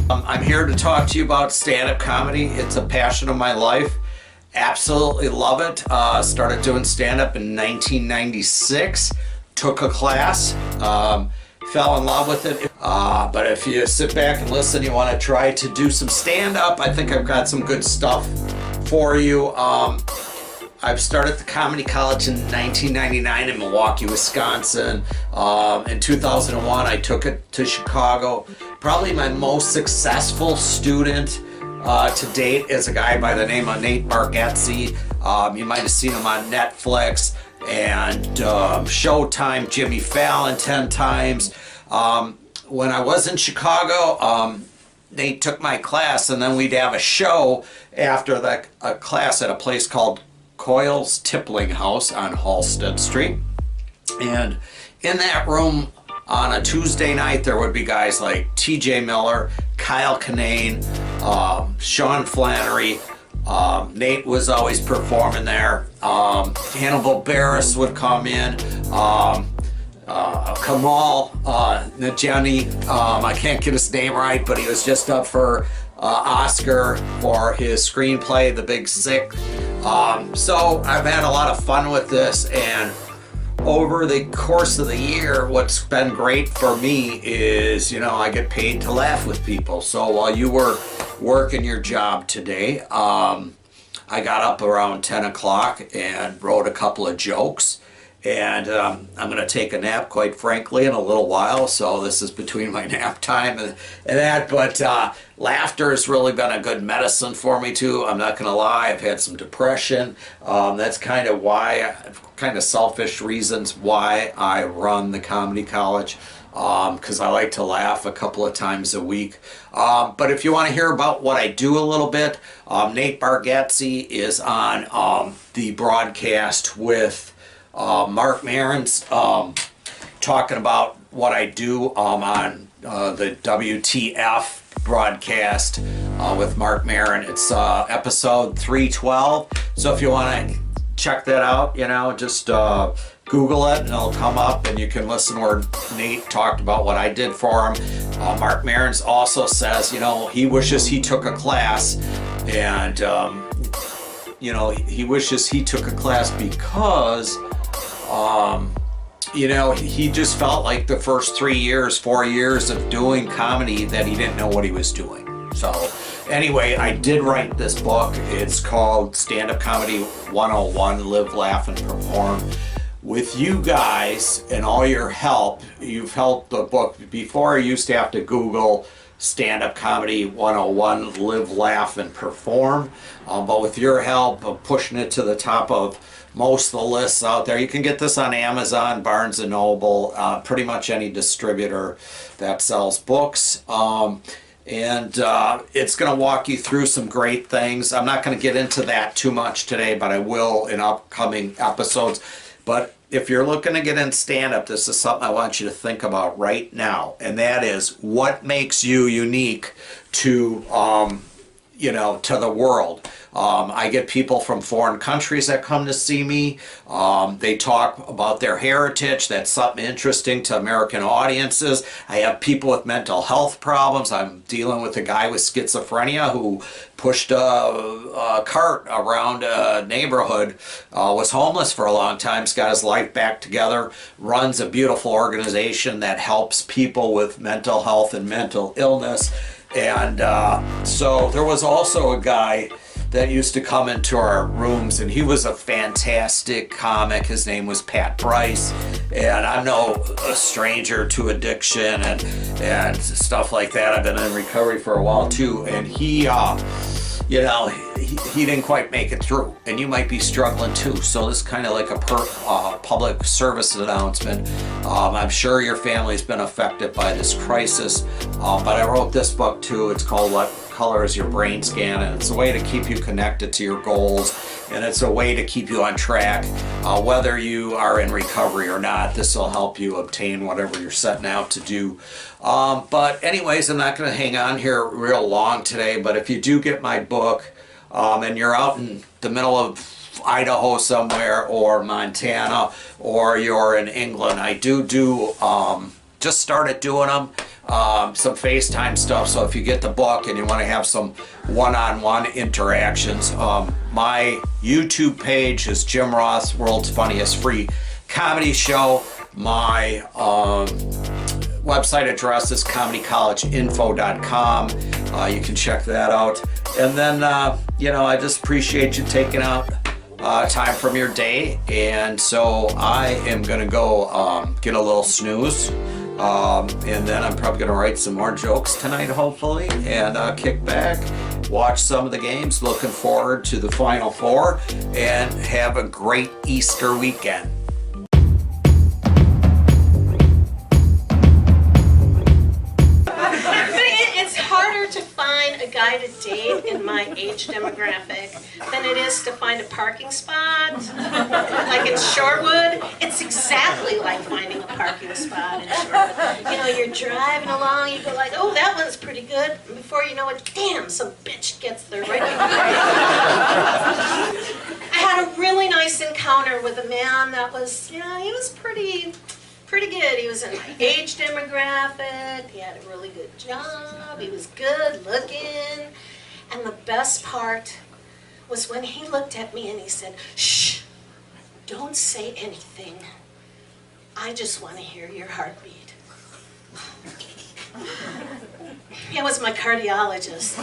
I'm here to talk to you about stand-up comedy. It's a passion of my life. Absolutely love it. Started doing stand-up in 1996. Took a class. Fell in love with it. But if you sit back and listen, you want to try to do some stand-up, I think I've got some good stuff for you. I've started the comedy college in 1999 in Milwaukee, Wisconsin. In 2001, I took it to Chicago. Probably my most successful student to date is a guy by the name of Nate Bargatze. You might have seen him on Netflix and Showtime, Jimmy Fallon 10 times. When I was in Chicago, Nate took my class, and then we'd have a show after a class at a place called Coyle's Tippling House on Halsted Street. And in that room on a Tuesday night, there would be guys like TJ Miller, Kyle Kinane, Sean Flannery. Nate was always performing there. Hannibal Barris would come in. Kamal Najani, I can't get his name right, but he was just up for Oscar for his screenplay, The Big Sick. So I've had a lot of fun with this, and over the course of the year, what's been great for me is, I get paid to laugh with people. So while you were working your job today, I got up around 10 o'clock and wrote a couple of jokes. And I'm going to take a nap, quite frankly, in a little while. So this is between my nap time and that. But laughter has really been a good medicine for me, too. I'm not going to lie. I've had some depression. That's kind of why, kind of selfish reasons why I run the comedy college. Because I like to laugh a couple of times a week. But if you want to hear about what I do a little bit, Nate Bargatze is on the broadcast with Mark Maron's talking about what I do on the WTF broadcast with Mark Maron. It's episode 312. So if you want to check that out, just Google it and it'll come up, and you can listen where Nate talked about what I did for him. Mark Maron's also says, he wishes he took a class, and he wishes he took a class because he just felt like the first 4 years of doing comedy that he didn't know what he was doing. So anyway, I did write this book. It's called Stand-Up Comedy 101, Live, Laugh, and Perform. With you guys and all your help, you've helped the book. Before, I used to have to Google Stand-Up Comedy 101, Live, Laugh, and Perform. But with your help of pushing it to the top of most of the lists out there, you can get this on Amazon, Barnes & Noble, pretty much any distributor that sells books. And it's going to walk you through some great things. I'm not going to get into that too much today, but I will in upcoming episodes. But if you're looking to get in stand-up, this is something I want you to think about right now. And that is, what makes you unique to, to the world? I get people from foreign countries that come to see me. They talk about their heritage. That's something interesting to American audiences. I have people with mental health problems. I'm dealing with a guy with schizophrenia who pushed a cart around a neighborhood, was homeless for a long time, has got his life back together, runs a beautiful organization that helps people with mental health and mental illness. And so there was also a guy that used to come into our rooms, and he was a fantastic comic. His name was Pat Bryce, and I'm no stranger to addiction and stuff like that. I've been in recovery for a while too, and he didn't quite make it through, and you might be struggling too. So this is kind of like a public service announcement. I'm sure your family's been affected by this crisis, but I wrote this book too. It's called What Color is Your Brain Scan, and it's a way to keep you connected to your goals, and it's a way to keep you on track. Whether you are in recovery or not, this will help you obtain whatever you're setting out to do. But anyways, I'm not going to hang on here real long today, but if you do get my book, and you're out in the middle of Idaho somewhere, or Montana, or you're in England, I do just started doing them. some FaceTime stuff. So if you get the book and you want to have some one-on-one interactions, my YouTube page is Jim Rauth, World's Funniest Free Comedy Show. My website address is comedycollegeinfo.com. You can check that out. And then, you know, I just appreciate you taking out time from your day. And so I am going to go get a little snooze. And then I'm probably going to write some more jokes tonight, hopefully, and kick back, watch some of the games. Looking forward to the Final Four, and have a great Easter weekend. It's harder to find a guy to date in my age demographic than it is to find a parking spot. Like in Shorewood, it's exactly like finding a parking spot in Shorewood. You know, you're driving along, you go like, oh, that one's pretty good. And before you know it, damn, some bitch gets there right before you. I had a really nice encounter with a man that was, you know, he was pretty good. He was in my age demographic. He had a really good job. He was good looking. And the best part was when he looked at me and he said, shh, don't say anything. I just want to hear your heartbeat. He was my cardiologist.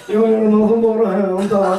Jag gör något som bara händer.